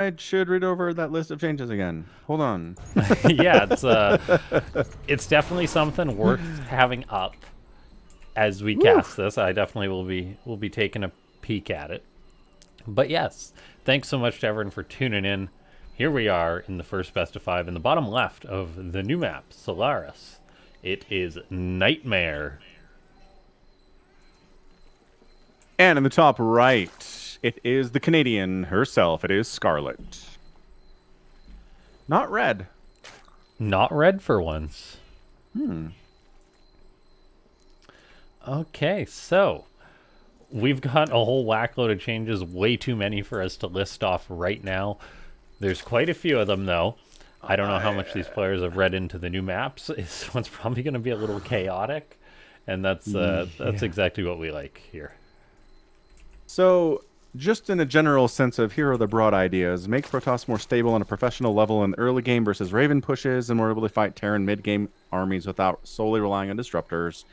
I should read over that list of changes again. Hold on. Yeah, it's definitely something worth having up as we Woo! cast this. I definitely will be taking a peek at it. But yes, thanks so much to everyone for tuning in. Here we are in the first best of 5 in the bottom left of the new map, Solaris. It is NightMare. And in the top right, it is the Canadian herself. It is Scarlett. Not red. Not red for once. Hmm. Okay, so we've got a whole whackload of changes, way too many for us to list off right now. There's quite a few of them, though. I don't know how much these players have read into the new maps. This one's probably going to be a little chaotic, and that's exactly what we like here. So, just in a general sense of here are the broad ideas. Make Protoss more stable on a professional level in the early game versus Raven pushes, and more able to fight Terran mid-game armies without solely relying on disruptors.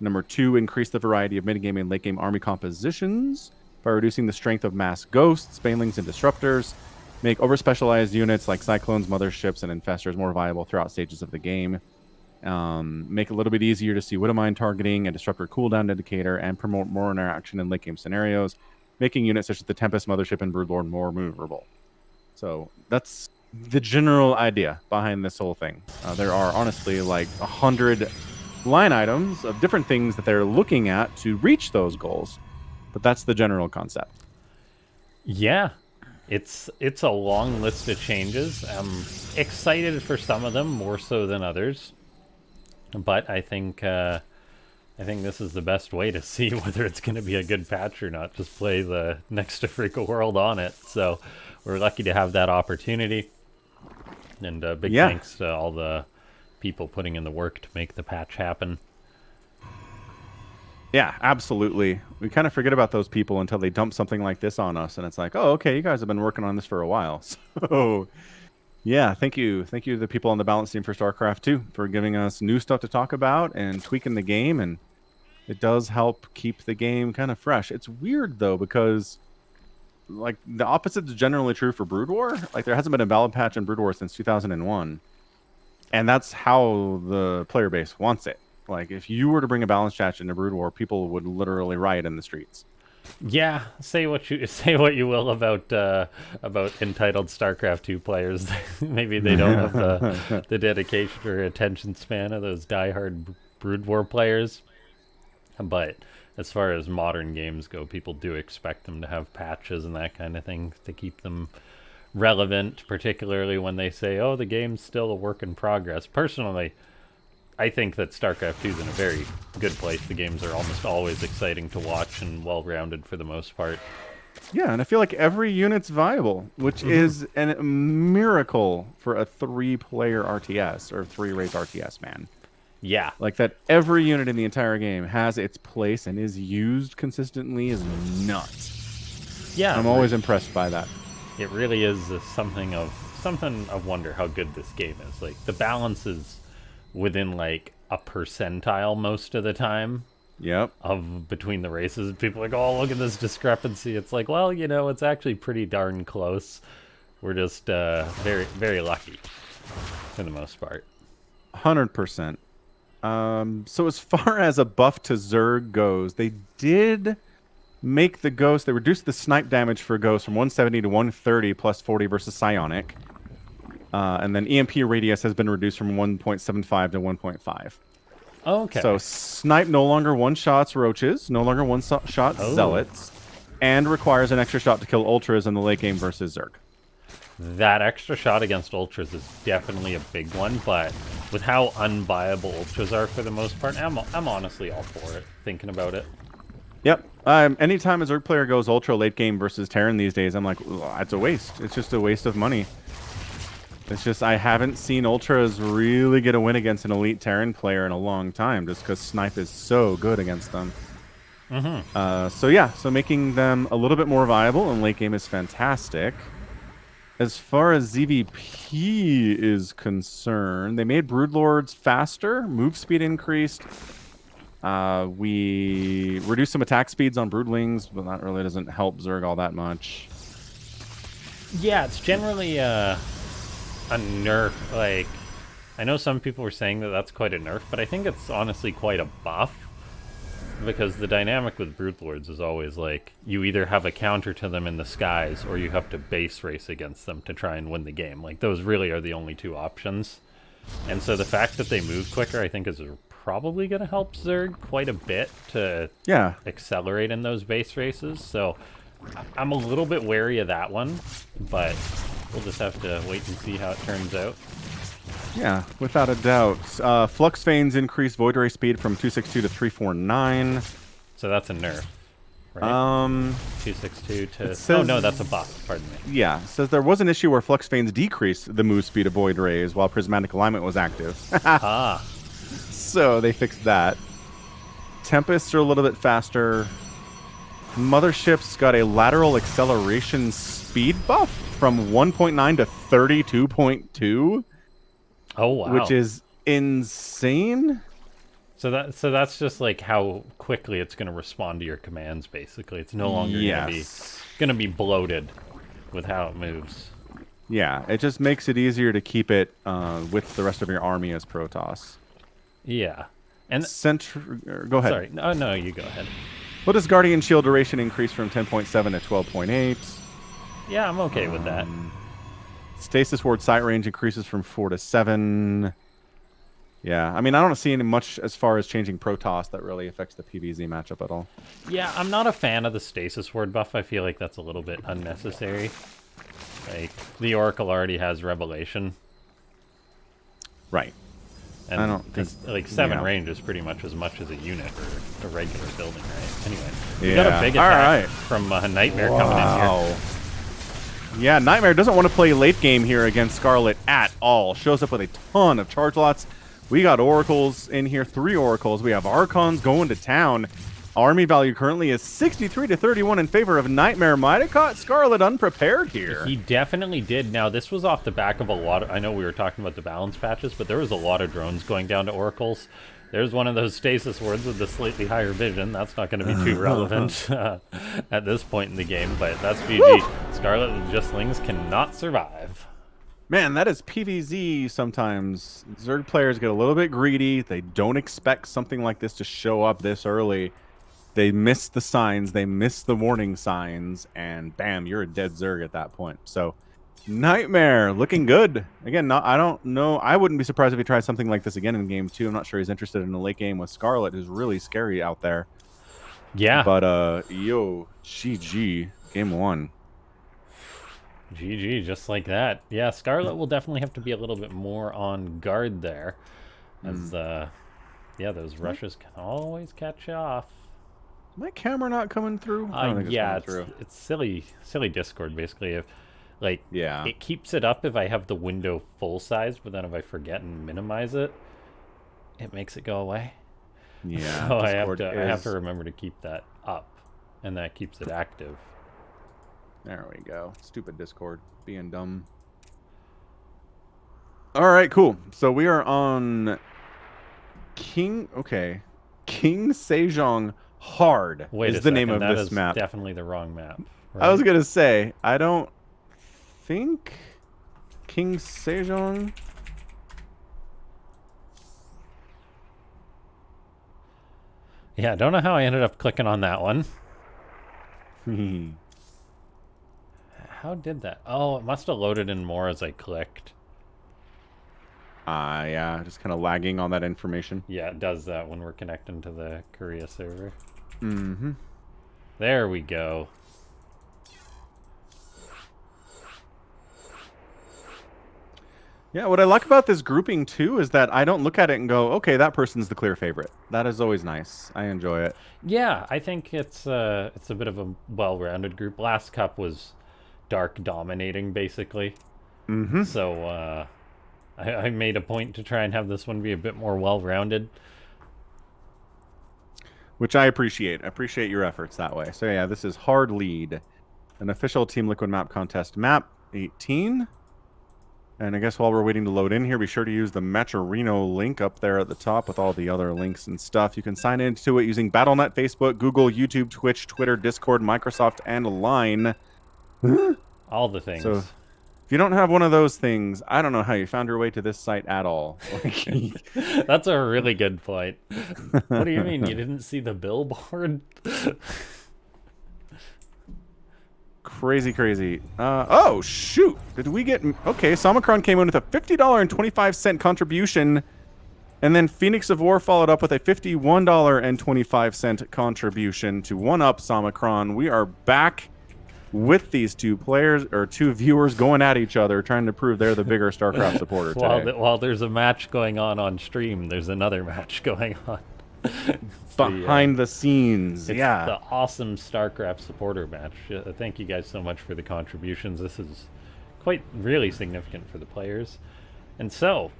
Number 2, increase the variety of mid-game and late-game army compositions by reducing the strength of mass ghosts, banelings, and disruptors. Make over-specialized units like Cyclones, Motherships, and Infestors more viable throughout stages of the game. Make it a little bit easier to see Widowmine targeting and disruptor cooldown indicator, and promote more interaction in late game scenarios, making units such as the Tempest, Mothership, and Broodlord more maneuverable. So that's the general idea behind this whole thing. There are honestly like 100 line items of different things that they're looking at to reach those goals, but that's the general concept. Yeah, it's a long list of changes. I'm excited for some of them more so than others. But I think this is the best way to see whether it's going to be a good patch or not. Just play the next to Freak World on it. So we're lucky to have that opportunity. And big thanks to all the people putting in the work to make the patch happen. Yeah, absolutely. We kind of forget about those people until they dump something like this on us, and it's like, oh, okay, you guys have been working on this for a while. So yeah, thank you to the people on the balance team for StarCraft 2 for giving us new stuff to talk about and tweaking the game, and it does help keep the game kind of fresh. It's weird though, because like the opposite is generally true for Brood War. Like there hasn't been a valid patch in Brood War since 2001, and that's how the player base wants it. Like if you were to bring a balance patch into Brood War, people would literally riot in the streets. Yeah, say what you will about entitled StarCraft 2 players. Maybe they don't have the dedication or attention span of those diehard Brood War players. But as far as modern games go, people do expect them to have patches and that kind of thing to keep them relevant, particularly when they say, "Oh, the game's still a work in progress." Personally, I think that StarCraft 2 is in a very good place. The games are almost always exciting to watch and well-rounded for the most part. Yeah, and I feel like every unit's viable, which is a miracle for a 3-player RTS or 3-race RTS, man. Yeah. Like that every unit in the entire game has its place and is used consistently is nuts. Yeah. I'm always impressed by that. It really is something of wonder how good this game is. Like the balance is within like a percentile most of the time. Yep. Of between the races, people are like, oh, look at this discrepancy. It's like, well, you know, it's actually pretty darn close. We're just very, very lucky for the most part. 100%. So as far as a buff to Zerg goes, they did make the Ghost. They reduced the snipe damage for Ghost from 170 to 130 plus 40 versus Psionic. And then EMP radius has been reduced from 1.75 to 1.5. Okay. So snipe no longer one-shots roaches, no longer one-shot zealots, and requires an extra shot to kill ultras in the late game versus Zerg. That extra shot against ultras is definitely a big one, but with how unviable ultras are for the most part, I'm honestly all for it, thinking about it. Yep. Anytime a Zerg player goes ultra late game versus Terran these days, I'm like, it's a waste. It's just a waste of money. It's just I haven't seen Ultras really get a win against an elite Terran player in a long time, just because Snipe is so good against them. So yeah, so making them a little bit more viable in late game is fantastic. As far as ZvP is concerned, they made Broodlords faster, move speed increased. We reduced some attack speeds on Broodlings, but that really doesn't help Zerg all that much. Yeah, it's generally a nerf. Like, I know some people were saying that that's quite a nerf, but I think it's honestly quite a buff. Because the dynamic with Brute Lords is always like, you either have a counter to them in the skies, or you have to base race against them to try and win the game. Like, those really are the only two options. And so the fact that they move quicker, I think, is probably going to help Zerg quite a bit to accelerate in those base races. So I'm a little bit wary of that one, but we'll just have to wait and see how it turns out. Yeah, without a doubt. Flux Veins increased Void Ray speed from 262 to 349. So that's a nerf, right? 262 to... says, oh, no, that's a buff. Pardon me. Yeah, it says there was an issue where Flux Veins decreased the move speed of Void Rays while Prismatic Alignment was active. Ah. So they fixed that. Tempests are a little bit faster. Mothership's got a lateral acceleration speed buff from 1.9 to 32.2. Oh, wow. Which is insane. So that's just like how quickly it's going to respond to your commands, basically. It's no longer going to be bloated with how it moves. Yeah, it just makes it easier to keep it with the rest of your army as Protoss. Yeah. And go ahead. Sorry. No, you go ahead. What does Guardian Shield duration increase from 10.7 to 12.8? Yeah, I'm okay with that. Stasis Ward sight range increases from 4 to 7. Yeah, I mean, I don't see any much as far as changing Protoss that really affects the PvZ matchup at all. Yeah, I'm not a fan of the Stasis Ward buff. I feel like that's a little bit unnecessary. Like, the Oracle already has Revelation. Right. And I don't think... like, 7 range is pretty much as a unit or a regular building, right? Anyway, we yeah. got a big attack from NightMare coming in here. Yeah, NightMare doesn't want to play late game here against Scarlett at all. Shows up with a ton of charge lots. We got Oracles in here, 3 Oracles. We have Archons going to town. Army value currently is 63 to 31 in favor of NightMare. Might have caught Scarlett unprepared here. He definitely did. Now, this was off the back of a lot of... I know we were talking about the balance patches, but there was a lot of drones going down to Oracles. There's one of those stasis wards with the slightly higher vision. That's not going to be too relevant at this point in the game, but that's GG. Woo! Scarlett and Justlings cannot survive. Man, that is PvZ sometimes. Zerg players get a little bit greedy. They don't expect something like this to show up this early. They miss the signs. They miss the warning signs. And bam, you're a dead Zerg at that point. So, NightMare looking good. Again, I don't know. I wouldn't be surprised if he tried something like this again in game 2. I'm not sure he's interested in a late game with Scarlett, who's really scary out there. Yeah. But, GG. Game 1. GG, just like that. Yeah, Scarlett will definitely have to be a little bit more on guard there. As, yeah, those rushes can always catch you off. Is my camera not coming through? I don't think it's coming through. It's silly Discord, basically. If, like, yeah. It keeps it up if I have the window full size, but then if I forget and minimize it, it makes it go away. Yeah. So I have to remember to keep that up, and that keeps it active. There we go. Stupid Discord. Being dumb. Alright, cool. So we are on King Sejong Hard is the name of this map. Definitely the wrong map. Right? I was going to say, I don't think King Sejong... Yeah, I don't know how I ended up clicking on that one. How did that? Oh, it must have loaded in more as I clicked. Yeah, just kind of lagging on that information. Yeah, it does that when we're connecting to the Korea server. Mm-hmm. There we go. Yeah, what I like about this grouping, too, is that I don't look at it and go, okay, that person's the clear favorite. That is always nice. I enjoy it. Yeah, I think it's a bit of a well-rounded group. Last Cup was Dark dominating, basically. Mm-hmm. So I made a point to try and have this one be a bit more well-rounded. Which I appreciate. I appreciate your efforts that way. So yeah, this is Hard Lead. An official Team Liquid map contest. Map 18. And I guess while we're waiting to load in here, be sure to use the Matcherino link up there at the top with all the other links and stuff. You can sign into it using Battle.net, Facebook, Google, YouTube, Twitch, Twitter, Discord, Microsoft, and Line. All the things. So if you don't have one of those things, I don't know how you found your way to this site at all. That's a really good point. What do you mean you didn't see the billboard? Crazy, crazy. Oh, shoot. Did we get... Okay, Somicron came in with a $50.25 contribution, and then Phoenix of War followed up with a $51.25 contribution to one-up Somicron. We are back with these two players, or two viewers, going at each other, trying to prove they're the bigger StarCraft supporter today. While there's a match going on stream, there's another match going on. Behind the scenes, it's yeah. the awesome StarCraft supporter match. Thank you guys so much for the contributions. This is quite really significant for the players. And so,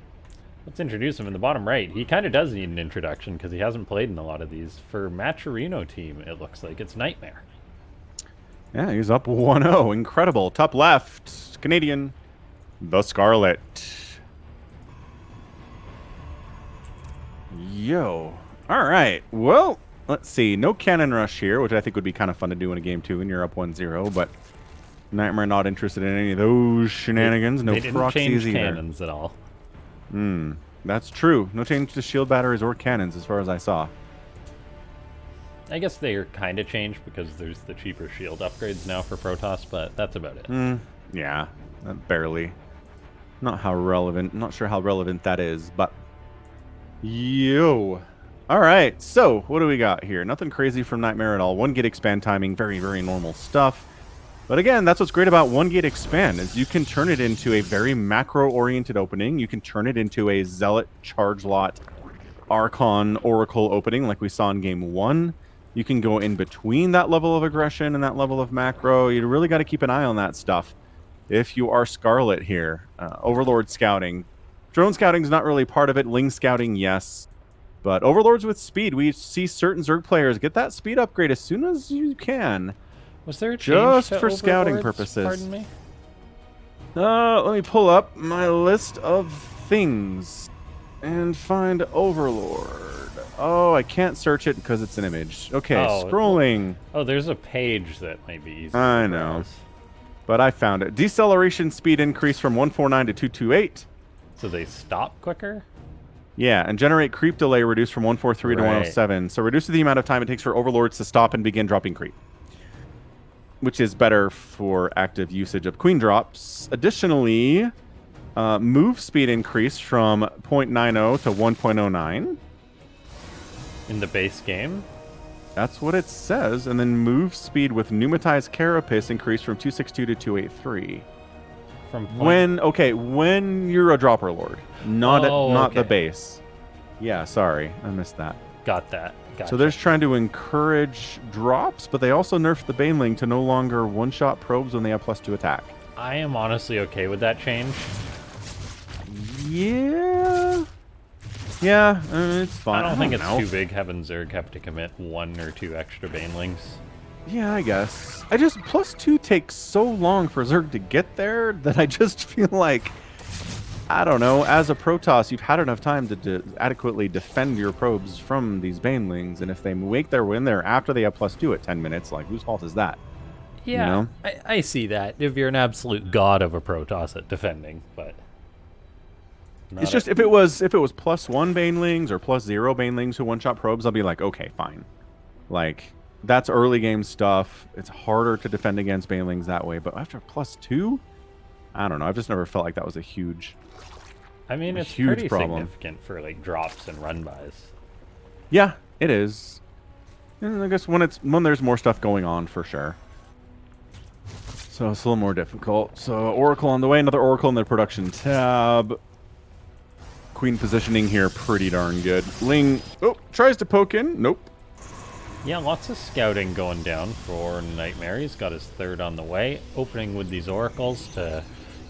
let's introduce him in the bottom right. He kind of does need an introduction because he hasn't played in a lot of these. For Matcherino team, it looks like it's NightMare. Yeah, he's up 1-0. Incredible. Top left, Canadian, the Scarlett. Yo. All right. Well, let's see. No cannon rush here, which I think would be kind of fun to do in a game too, and you're up 1-0. But NightMare not interested in any of those shenanigans. No they didn't proxies change either. cannons at all. That's true. No change to shield batteries or cannons, as far as I saw. I guess they're kind of changed because there's the cheaper shield upgrades now for Protoss, but that's about it. Yeah, barely. Not how relevant. Not sure how relevant that is, but yo. All right, so what do we got here? Nothing crazy from NightMare at all. 1 gate expand timing, very, very normal stuff. But again, that's what's great about 1 gate expand is you can turn it into a very macro-oriented opening. You can turn it into a Zealot, Charge Lot, Archon, Oracle opening like we saw in Game 1. You can go in between that level of aggression and that level of macro. You really got to keep an eye on that stuff. If you are Scarlett here, Overlord scouting. Drone scouting is not really part of it. Ling scouting, yes. But Overlords with speed, we see certain Zerg players get that speed upgrade as soon as you can. Was there a change just to for scouting Overlords? purposes? Pardon me? Let me pull up my list of things and find Overlord. Oh, I can't search it because it's an image. Okay, scrolling. Oh, there's a page that might be easy. I know. But I found it. Deceleration speed increase from 149 to 228. So they stop quicker? Yeah, and generate creep delay reduced from 143 to 107. So reduces the amount of time it takes for Overlords to stop and begin dropping creep, which is better for active usage of Queen drops. Additionally, move speed increase from 0.90 to 1.09. In the base game? That's what it says. And then move speed with pneumatized carapace increased from 262 to 283. When you're a dropper lord, not the base. Yeah, sorry, I missed that. Got that. Gotcha. So they're trying to encourage drops, but they also nerfed the Baneling to no longer one-shot probes when they have +2 attack. I am honestly okay with that change. Yeah, it's fine. I don't think it's too big having Zerg have to commit 1 or 2 extra Banelings. Yeah, I guess. I just +2 takes so long for Zerg to get there that I just feel like, I don't know, as a Protoss, you've had enough time to adequately defend your probes from these Banelings, and if they make their way in there after they have +2 at 10 minutes, like, whose fault is that? Yeah, you know? I see that. If you're an absolute god of a Protoss at defending, but... It's just, if it was +1 Banelings or +0 Banelings who one-shot probes, I'll be like, okay, fine. Like... That's early game stuff. It's harder to defend against Banelings that way. But after +2, I don't know. I've just never felt like that was a huge I mean, it's huge pretty problem. significant for like drops and run-bys. Yeah, it is. And I guess when there's more stuff going on, for sure. So it's a little more difficult. So Oracle on the way. Another Oracle in the production tab. Queen positioning here pretty darn good. Ling, tries to poke in. Nope. Yeah, lots of scouting going down for NightMare. He's got his 3rd on the way, opening with these oracles to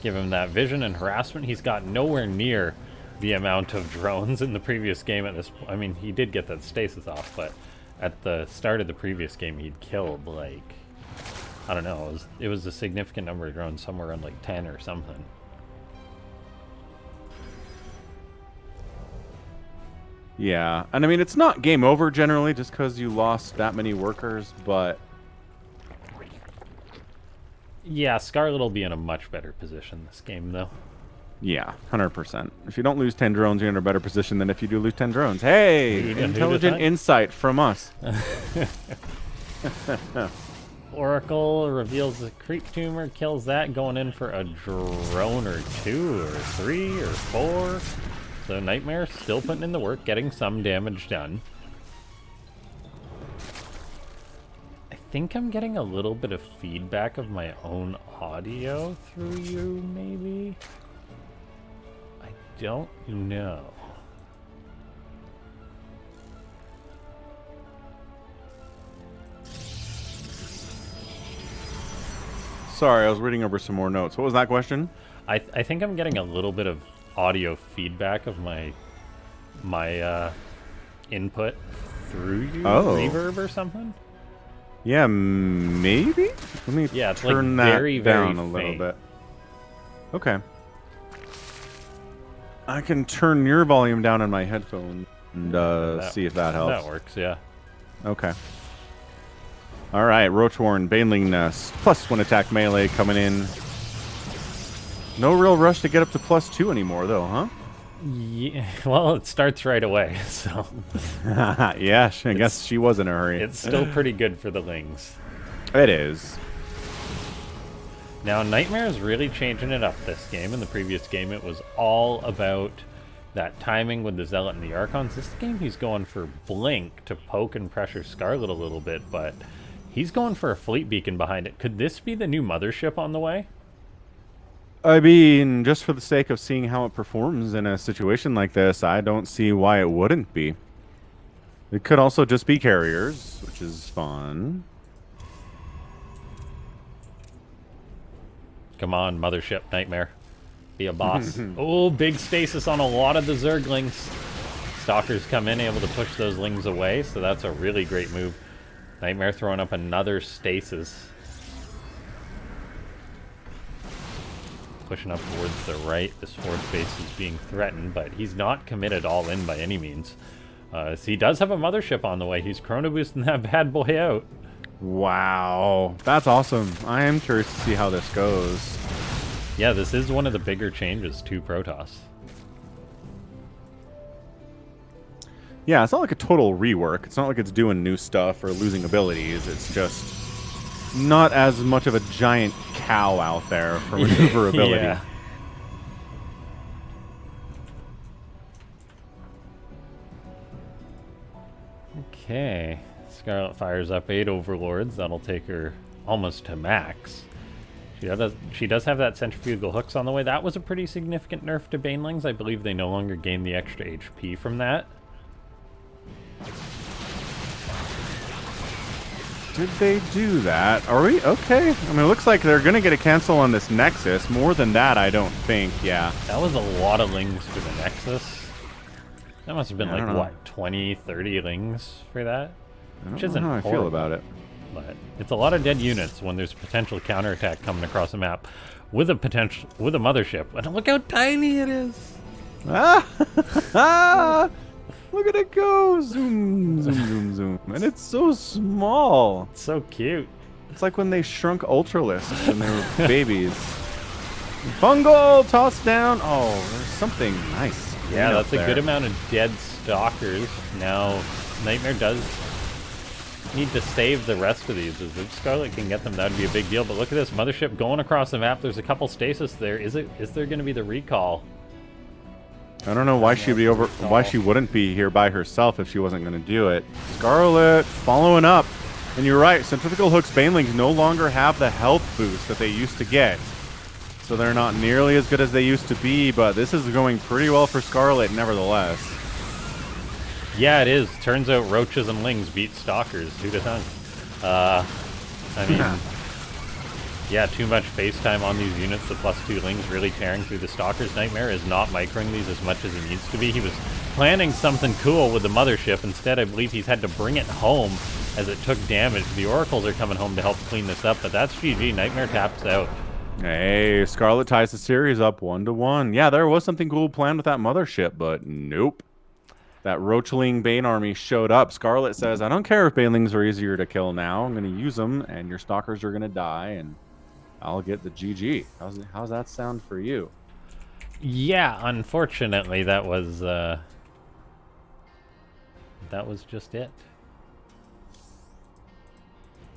give him that vision and harassment. He's got nowhere near the amount of drones in the previous game at this. I mean, he did get that stasis off, but at the start of the previous game, he'd killed like, I don't know, it was a significant number of drones, somewhere around like 10 or something. Yeah, and I mean, it's not game over generally just because you lost that many workers, but Yeah, Scarlett will be in a much better position this game, though. Yeah, 100%. If you don't lose 10 drones, you're in a better position than if you do lose 10 drones. Hey, Who'da intelligent thought? insight from us. Oracle reveals the creep tumor, kills that, going in for a drone or 2 or 3 or 4. So NightMare still putting in the work, getting some damage done. I think I'm getting a little bit of feedback of my own audio through you, maybe? I don't know. Sorry, I was reading over some more notes. What was that question? I think I'm getting a little bit of audio feedback of my input through you, Oh. reverb or something. Yeah, maybe? Let me Yeah, it's like turn that very, down very a little faint. bit. Okay. I can turn your volume down on my headphone and see if that helps. That works, yeah. Okay. All right, Roachwarn, Baneling Nest, +1 attack melee coming in. No real rush to get up to +2 anymore, though, huh? Yeah, well, it starts right away, so Yeah, I guess she was in a hurry. it's still pretty good for the Lings. It is. Now, NightMare is really changing it up this game. In the previous game, it was all about that timing with the Zealot and the Archons. This game, he's going for Blink to poke and pressure Scarlet a little bit, but he's going for a Fleet Beacon behind it. Could this be the new mothership on the way? I mean, just for the sake of seeing how it performs in a situation like this, I don't see why it wouldn't be. It could also just be carriers, which is fun. Come on, mothership, NightMare. Be a boss. Oh, big stasis on a lot of the Zerglings. Stalkers come in, able to push those Lings away, so that's a really great move. NightMare throwing up another stasis. Pushing up towards the right. This fourth base is being threatened, but he's not committed all in by any means. So he does have a mothership on the way. He's chrono boosting that bad boy out. Wow, that's awesome. I am curious to see how this goes. Yeah, this is one of the bigger changes to Protoss. Yeah, it's not like a total rework. It's not like it's doing new stuff or losing abilities. It's just not as much of a giant cow out there for maneuverability. Yeah. Okay. Scarlet fires up 8 Overlords. That'll take her almost to max. She does have that centrifugal hooks on the way. That was a pretty significant nerf to Banelings. I believe they no longer gain the extra HP from that. Did they do that? Are we? Okay. I mean, it looks like they're going to get a cancel on this Nexus. More than that, I don't think. Yeah. That was a lot of Lings for the Nexus. That must have been like, what, 20, 30 Lings for that? Which isn't how I feel about it. But it's a lot of dead units when there's a potential counterattack coming across the map with a mothership. And look how tiny it is. Ah! Look at it go! Zoom, zoom, zoom, zoom. And it's so small. It's so cute. It's like when they shrunk Ultralisks when they were babies. Fungal! Tossed down! Oh, there's something nice. Yeah, that's a good amount of dead stalkers. Now, NightMare does need to save the rest of these. If Scarlet can get them, that would be a big deal. But look at this mothership going across the map. There's a couple stasis there. Is there going to be the recall? I don't know why she'd be why she wouldn't be here by herself if she wasn't going to do it. Scarlet following up. And you're right, centrifugal hooks banelings no longer have the health boost that they used to get. So they're not nearly as good as they used to be, but this is going pretty well for Scarlet nevertheless. Yeah, it is. Turns out roaches and lings beat stalkers. Who'd have thunk? I mean, yeah, too much FaceTime on these units. The +2 lings really tearing through the stalkers. NightMare is not microing these as much as he needs to be. He was planning something cool with the mothership. Instead, I believe he's had to bring it home as it took damage. The oracles are coming home to help clean this up, but that's GG. NightMare taps out. Hey, Scarlet ties the series up 1-1. Yeah, there was something cool planned with that mothership, but nope. That Roachling Bane army showed up. Scarlet says, I don't care if Banelings are easier to kill now. I'm going to use them, and your stalkers are going to die. And I'll get the GG. How's that sound for you? Yeah, unfortunately, that was just it.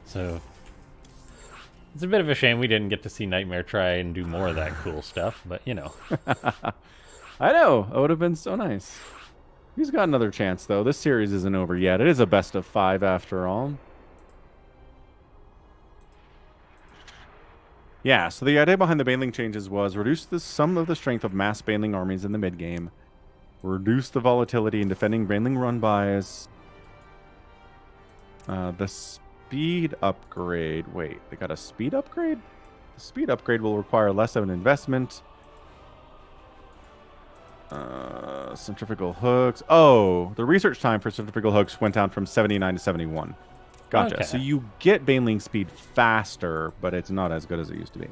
So it's a bit of a shame we didn't get to see NightMare try and do more of that cool stuff, but you know. I know. It would have been so nice. He's got another chance, though. This series isn't over yet. It is a best of 5 after all. Yeah, so the idea behind the baneling changes was reduce the sum of the strength of mass baneling armies in the mid-game, reduce the volatility in defending baneling run-bys, the speed upgrade. Wait, they got a speed upgrade? The speed upgrade will require less of an investment. Centrifugal hooks. Oh, the research time for centrifugal hooks went down from 79 to 71. Gotcha. Okay. So you get baneling speed faster, but it's not as good as it used to be.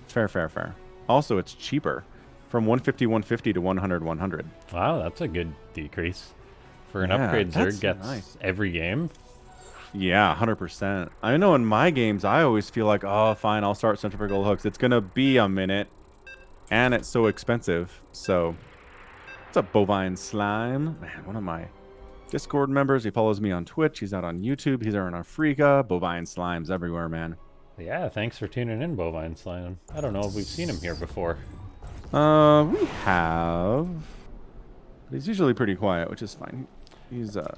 Fair. Also, it's cheaper. From 150 to 100. Wow, that's a good decrease. For an upgrade Zerg gets nice. every game. Yeah, 100%. I know in my games, I always feel like, oh, fine, I'll start centrifugal hooks. It's going to be a minute. And it's so expensive. So, what's up, Bovine Slime? Man, one of my Discord members. He follows me on Twitch. He's out on YouTube. He's out in Africa. Bovine Slime's everywhere, man. Yeah, thanks for tuning in, Bovine Slime. I don't know if we've seen him here before. We have. But he's usually pretty quiet, which is fine. He's a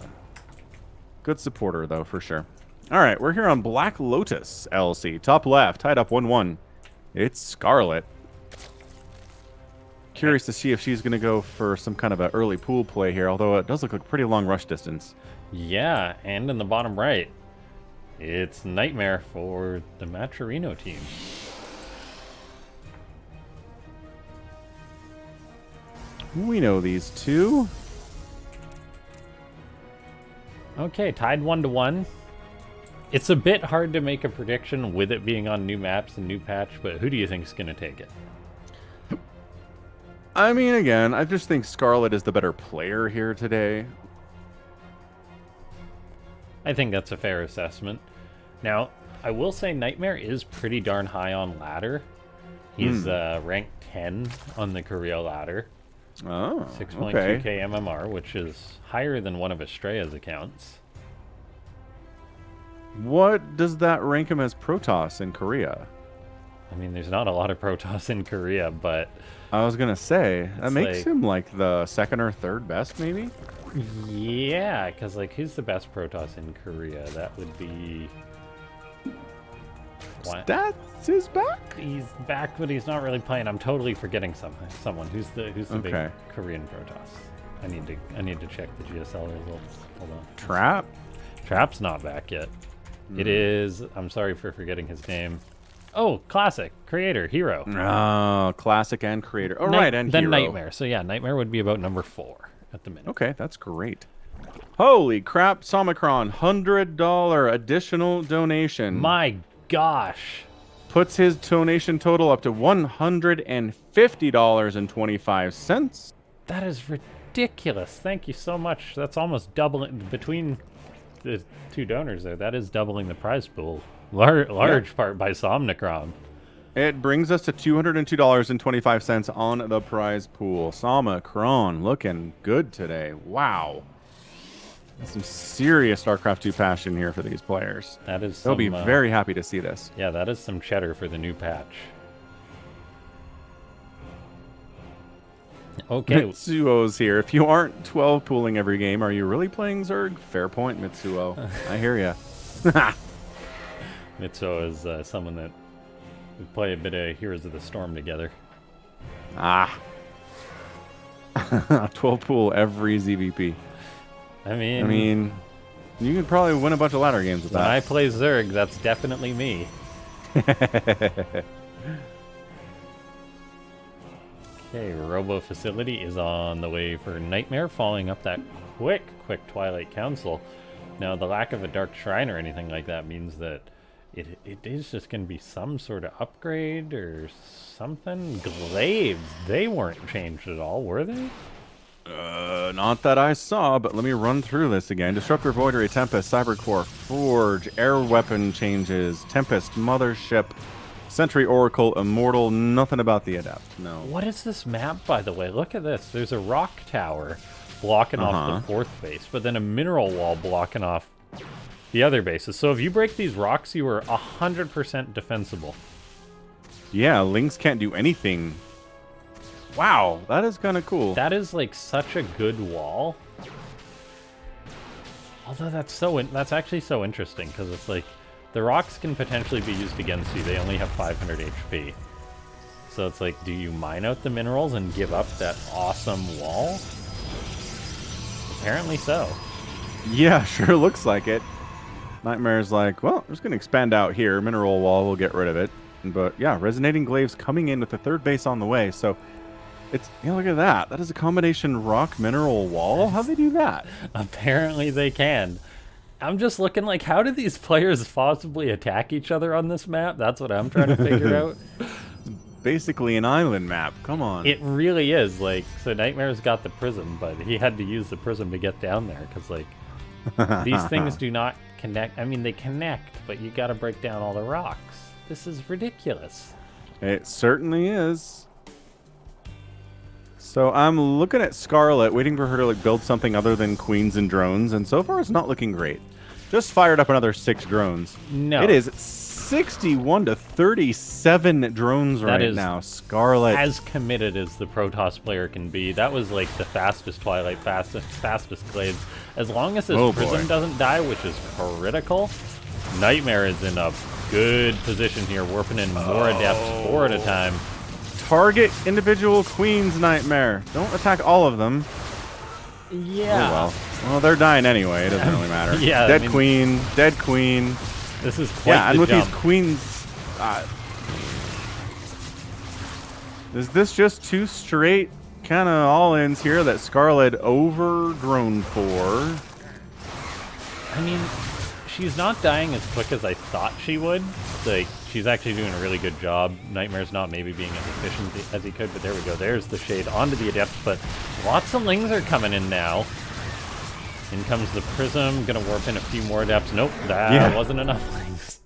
good supporter, though, for sure. All right, we're here on Black Lotus LC. Top left, tied up 1-1. It's Scarlett. Curious to see if she's going to go for some kind of an early pool play here, although it does look like a pretty long rush distance. Yeah, and in the bottom right, it's NightMare for the Maturino team. We know these two. Okay, tied 1-1. It's a bit hard to make a prediction with it being on new maps and new patch, but who do you think is going to take it? I mean, again, I just think Scarlett is the better player here today. I think that's a fair assessment. Now, I will say NightMare is pretty darn high on ladder. He's ranked 10 on the Korea ladder. Oh, 6.2k MMR, which is higher than one of Estrella's accounts. What does that rank him as Protoss in Korea? I mean, there's not a lot of Protoss in Korea, but... I was going to say, that makes like, him like the second or third best, maybe? Yeah, because like, who's the best Protoss in Korea? That would be... What? Stats is back? He's back, but he's not really playing. I'm totally forgetting someone. Who's the big Korean Protoss? I need to check the GSL results. Hold on. Trap? Trap's not back yet. It is. I'm sorry for forgetting his name. Oh, classic creator hero. Oh, classic and creator. Oh, right, and then hero. NightMare. So yeah, NightMare would be about number 4 at the minute. Okay, that's great. Holy crap, Somicron, $100 additional donation. My gosh. Puts his donation total up to $150.25. That is ridiculous. Thank you so much. That's almost doubling between the two donors there. That is doubling the prize pool. Large part by Somnicron. It brings us to $202.25 on the prize pool. Somicron looking good today. Wow. That's some serious StarCraft 2 passion here for these players. That is They'll be very happy to see this. Yeah, that is some cheddar for the new patch. Okay. Mitsuo's here. If you aren't 12 pooling every game, are you really playing Zerg? Fair point, Mitsuo. I hear ya. Mitsuo is someone that we play a bit of Heroes of the Storm together. Ah. 12 pool every ZvP. I mean, you could probably win a bunch of ladder games with when that. I play Zerg, that's definitely me. Okay, Robo Facility is on the way for NightMare, following up that quick Twilight Council. Now, the lack of a Dark Shrine or anything like that means that it is just going to be some sort of upgrade or something. Glaives, they weren't changed at all, were they? Not that I saw, but let me run through this again. Disruptor, Void Ray, Tempest, Cybercore, Forge, Air Weapon changes, Tempest, Mothership, Sentry, Oracle, Immortal. Nothing about the Adept. No. What is this map, by the way? Look at this. There's a rock tower blocking off the fourth base, but then a mineral wall blocking off the other bases. So if you break these rocks, you are 100% defensible. Yeah, Lynx can't do anything. Wow, that is kind of cool. That is like such a good wall. Although that's actually so interesting because it's like the rocks can potentially be used against you. They only have 500 HP. So it's like, do you mine out the minerals and give up that awesome wall? Apparently so. Yeah, sure looks like it. NightMare's like, well, I'm just going to expand out here. Mineral wall, we'll get rid of it. But yeah, Resonating Glaives coming in with the third base on the way. So it's, look at that. That is a combination rock mineral wall. How'd they do that? Apparently they can. I'm just looking like, how do these players possibly attack each other on this map? That's what I'm trying to figure out. Basically an island map. Come on. It really is. Like, so NightMare's got the prism, but he had to use the prism to get down there because, like, these things do not connect. I mean, they connect, but you got to break down all the rocks. This is ridiculous. It certainly is. So I'm looking at Scarlett, waiting for her to like build something other than queens and drones, and so far it's not looking great. Just fired up another 6 drones. No. It is 61 to 37 drones right now. Scarlett. As committed as the Protoss player can be. That was like the fastest Twilight, fastest Glaives. As long as this prism doesn't die, which is critical, NightMare is in a good position here, warping in more adepts 4 at a time. Target individual queens, NightMare. Don't attack all of them. Yeah. Oh, well, they're dying anyway. It doesn't really matter. Yeah. Dead queen. Dead queen. This is quite and the with jump. these queens, is this just 2 straight kind of all-ins here that Scarlett over-droned for? I mean, she's not dying as quick as I thought she would. Like, she's actually doing a really good job. NightMare's not maybe being as efficient as he could, but there we go. There's the shade onto the Adepts, but lots of Lings are coming in now. In comes the Prism, gonna warp in a few more Adepts. Nope, that wasn't enough Lings.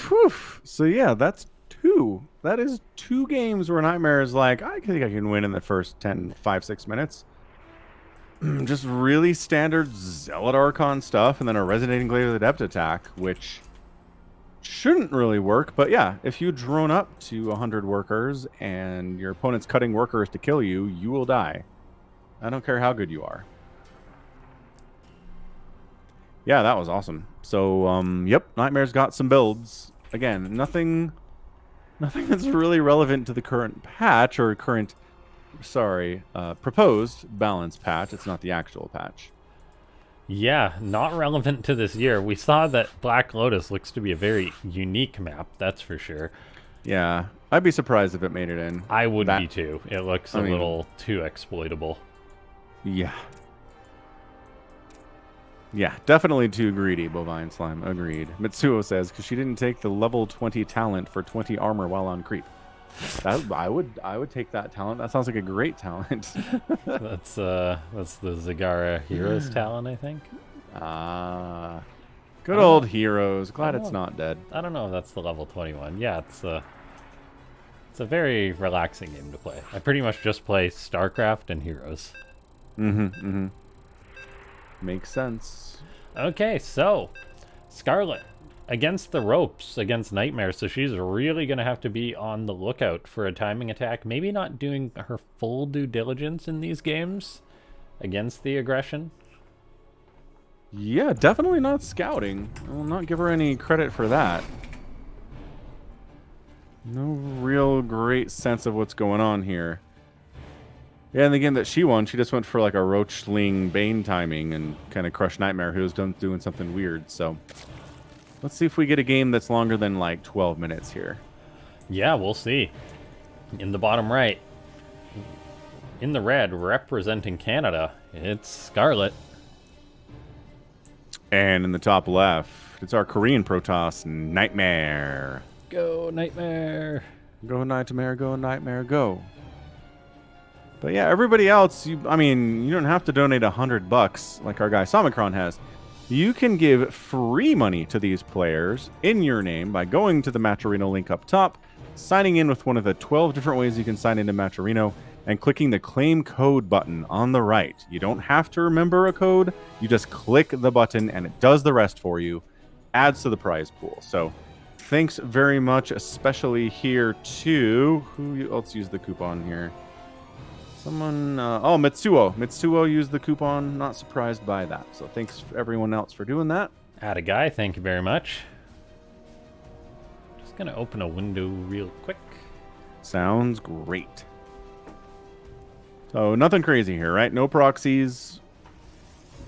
Whew. So yeah, that's 2. That is 2 games where NightMare is like, I think I can win in the first 5-6 minutes. Just really standard Zealot Archon stuff, and then a Resonating Glaive with Adept attack, which shouldn't really work. But yeah, if you drone up to 100 workers and your opponent's cutting workers to kill you, you will die. I don't care how good you are. Yeah, that was awesome. So, yep, NightMare's got some builds. Again, nothing that's really relevant to the current patch or current, proposed balance patch. It's not the actual patch. Yeah, not relevant to this year. We saw that Black Lotus looks to be a very unique map, that's for sure. Yeah, I'd be surprised if it made it in. I would be too. It looks a little too exploitable. Yeah. Yeah, definitely too greedy, Bovine Slime. Agreed. Mitsuo says, because she didn't take the level 20 talent for 20 armor while on creep. I would take that talent. That sounds like a great talent. That's the Zagara Heroes talent, I think. Good old Heroes. Glad it's not dead. I don't know if that's the level 21. Yeah, it's a very relaxing game to play. I pretty much just play Starcraft and Heroes. Makes sense. Okay, so Scarlett against the ropes against NightMare, so she's really going to have to be on the lookout for a timing attack. Maybe not doing her full due diligence in these games against the aggression. Yeah, definitely not scouting. I will not give her any credit for that. No real great sense of what's going on here. Yeah, and the game that she won, she just went for like a Roachling Bane timing and kind of crushed NightMare, who was doing something weird. So let's see if we get a game that's longer than like 12 minutes here. Yeah, we'll see. In the bottom right, in the red, representing Canada, it's Scarlett. And in the top left, it's our Korean Protoss, NightMare. Go, NightMare. Go, NightMare, go, NightMare, go. But yeah, everybody else, I mean, you don't have to donate $100 like our guy Samicron has. You can give free money to these players in your name by going to the Matcherino link up top, signing in with one of the 12 different ways you can sign into Matcherino, and clicking the claim code button on the right. You don't have to remember a code. You just click the button and it does the rest for you. Adds to the prize pool. So thanks very much, especially here to... Who else used the coupon here? Someone... oh, Mitsuo. Mitsuo used the coupon. Not surprised by that. So thanks for everyone else for doing that. Atta guy, thank you very much. Just gonna open a window real quick. Sounds great. So nothing crazy here, right? No proxies.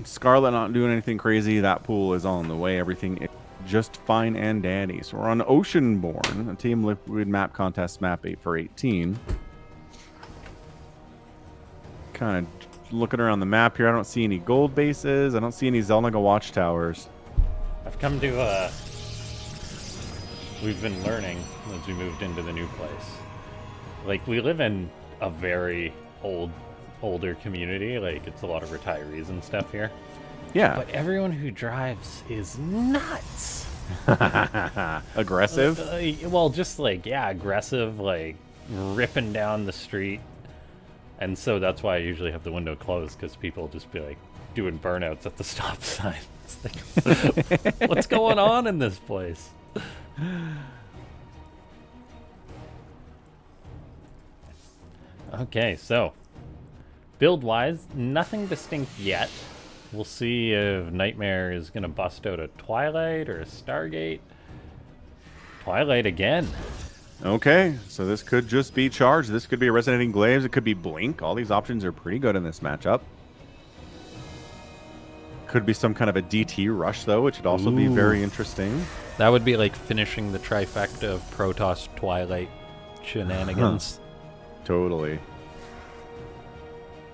Scarlett not doing anything crazy. That pool is on the way. Everything is just fine and dandy. So we're on Oceanborn, a Team Liquid map contest map 8 for 18. Kind of looking around the map here. I don't see any gold bases. I don't see any Zelnaga watchtowers. I've come to, we've been learning as we moved into the new place. Like, we live in a very older community. Like, it's a lot of retirees and stuff here. Yeah. But everyone who drives is nuts. Aggressive? Well, just like, yeah, aggressive, like ripping down the street. And so that's why I usually have the window closed, because people just be like doing burnouts at the stop sign. It's like, what's going on in this place? Okay, so build-wise, nothing distinct yet. We'll see if NightMare is going to bust out a Twilight or a Stargate. Twilight again. Okay, so this could just be Charge. This could be a Resonating Glaives. It could be Blink. All these options are pretty good in this matchup. Could be some kind of a DT rush, though, which would also be very interesting. That would be like finishing the trifecta of Protoss Twilight shenanigans. Totally.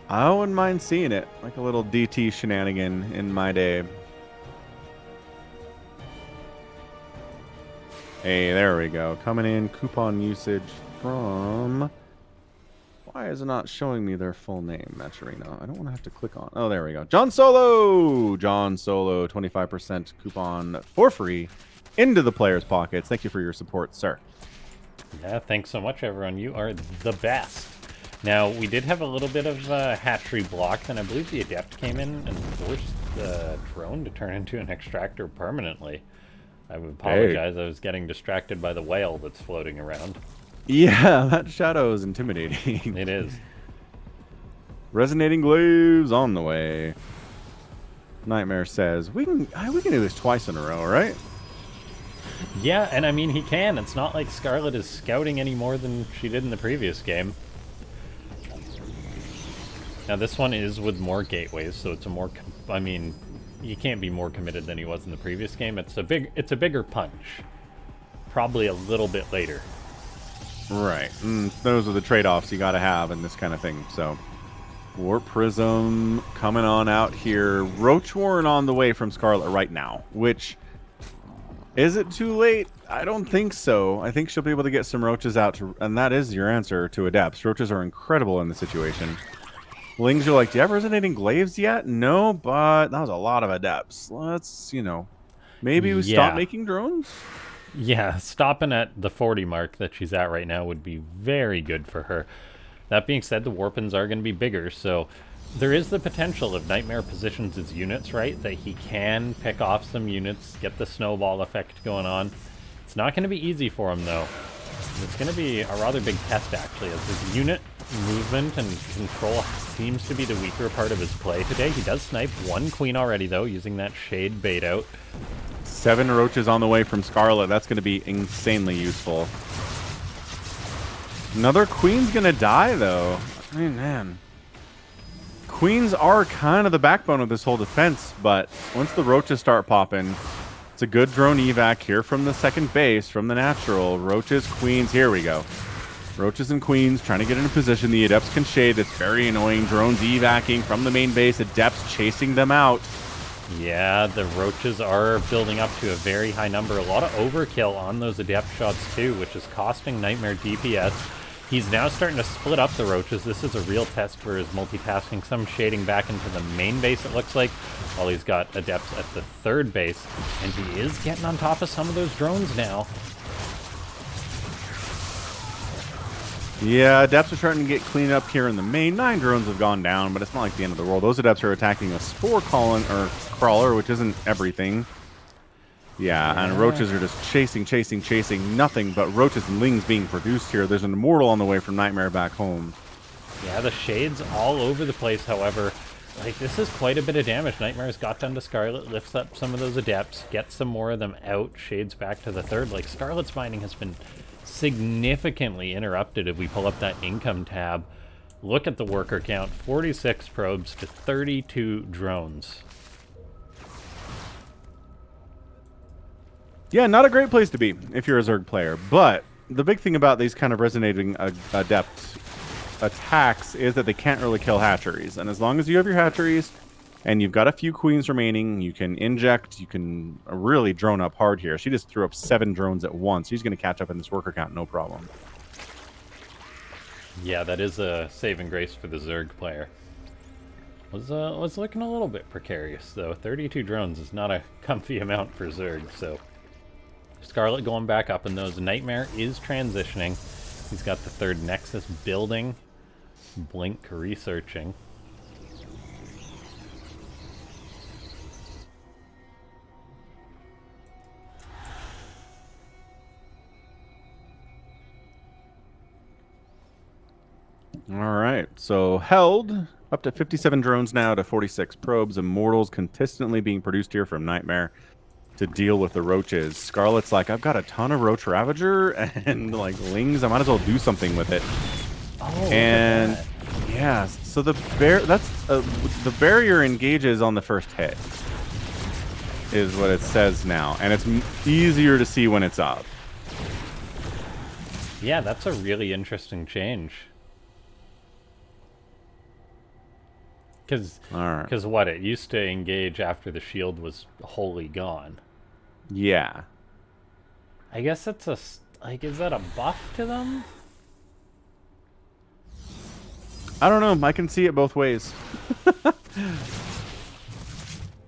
I wouldn't mind seeing it. Like a little DT shenanigan in my day. Hey, there we go. Coming in, coupon usage from... Why is it not showing me their full name, Matcherino? I don't want to have to click on... Oh, there we go. John Solo! John Solo, 25% coupon for free into the players' pockets. Thank you for your support, sir. Yeah, thanks so much, everyone. You are the best. Now, we did have a little bit of hatchery blocked, and I believe the Adept came in and forced the drone to turn into an extractor permanently. I would apologize. I was getting distracted by the whale that's floating around. Yeah, that shadow is intimidating. It is. Resonating Glaives on the way. NightMare says, we can do this twice in a row, right? Yeah, and I mean, he can. It's not like Scarlett is scouting any more than she did in the previous game. Now, this one is with more gateways, so it's a more... I mean, you can't be more committed than he was in the previous game. It's a bigger punch. Probably a little bit later. Right. Those are the trade-offs you got to have in this kind of thing. So, Warp Prism coming on out here. Roach Warren on the way from Scarlett right now, which... Is it too late? I don't think so. I think she'll be able to get some roaches out, and that is your answer to Adepts. Roaches are incredible in this situation. Lings, you're like, do you have Resonating Glaives yet? No, but that was a lot of Adepts. Let's, maybe we stop making drones? Yeah, stopping at the 40 mark that she's at right now would be very good for her. That being said, the Warpins are going to be bigger, so there is the potential, if NightMare positions his units right, that he can pick off some units, get the snowball effect going on. It's not going to be easy for him, though. It's going to be a rather big test, actually, as his unit movement and control seems to be the weaker part of his play today. He does snipe one queen already, though, using that shade bait out. 7 roaches on the way from Scarlett. That's going to be insanely useful. Another queen's going to die, though. I mean, man. Queens are kind of the backbone of this whole defense, but once the roaches start popping, it's a good drone evac here from the second base, from the natural. Roaches, queens, here we go. Roaches and queens trying to get into position. The Adepts can shade. It's very annoying. Drones evacing from the main base. Adepts chasing them out. Yeah, the roaches are building up to a very high number. A lot of overkill on those Adept shots, too, which is costing NightMare DPS. He's now starting to split up the roaches. This is a real test for his multitasking. Some shading back into the main base, it looks like, while he's got adepts at the third base. And he is getting on top of some of those drones now. Yeah, adepts are starting to get cleaned up here in the main. 9 drones have gone down, but it's not like the end of the world. Those adepts are attacking a spore crawler, which isn't everything. Yeah, and roaches are just chasing. Nothing but roaches and lings being produced here. There's an immortal on the way from NightMare back home. Yeah, the shades all over the place, however. Like, this is quite a bit of damage. NightMare's got down to Scarlett, lifts up some of those adepts, gets some more of them out, shades back to the third. Like, Scarlett's mining has been significantly interrupted if we pull up that income tab. Look at the worker count, 46 probes to 32 drones. Yeah, not a great place to be if you're a Zerg player. But the big thing about these kind of resonating adept attacks is that they can't really kill hatcheries. And as long as you have your hatcheries and you've got a few queens remaining, you can inject, you can really drone up hard here. She just threw up 7 drones at once. She's going to catch up in this worker count, no problem. Yeah, that is a saving grace for the Zerg player. Was looking a little bit precarious, though. 32 drones is not a comfy amount for Zerg, so... Scarlett going back up in those. NightMare is transitioning. He's got the third Nexus building. Blink researching. All right, so held up to 57 drones now to 46 probes. Immortals consistently being produced here from NightMare to deal with the roaches. Scarlett's like, I've got a ton of Roach Ravager and like lings. I might as well do something with it. Oh, and yeah, so the the barrier engages on the first hit, is what it says now, and it's easier to see when it's up. Yeah, that's a really interesting change. Because what, it used to engage after the shield was wholly gone. Yeah. I guess it's a... Like, is that a buff to them? I don't know. I can see it both ways.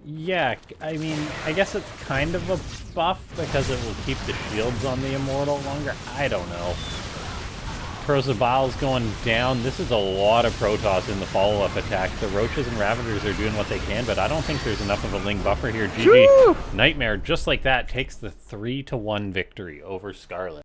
Yeah, I mean, I guess it's kind of a buff because it will keep the shields on the Immortal longer. I don't know. Prozabal's going down. This is a lot of Protoss in the follow-up attack. The Roaches and Ravagers are doing what they can, but I don't think there's enough of a Ling buffer here. GG. NightMare, just like that, takes the 3-1 victory over Scarlett.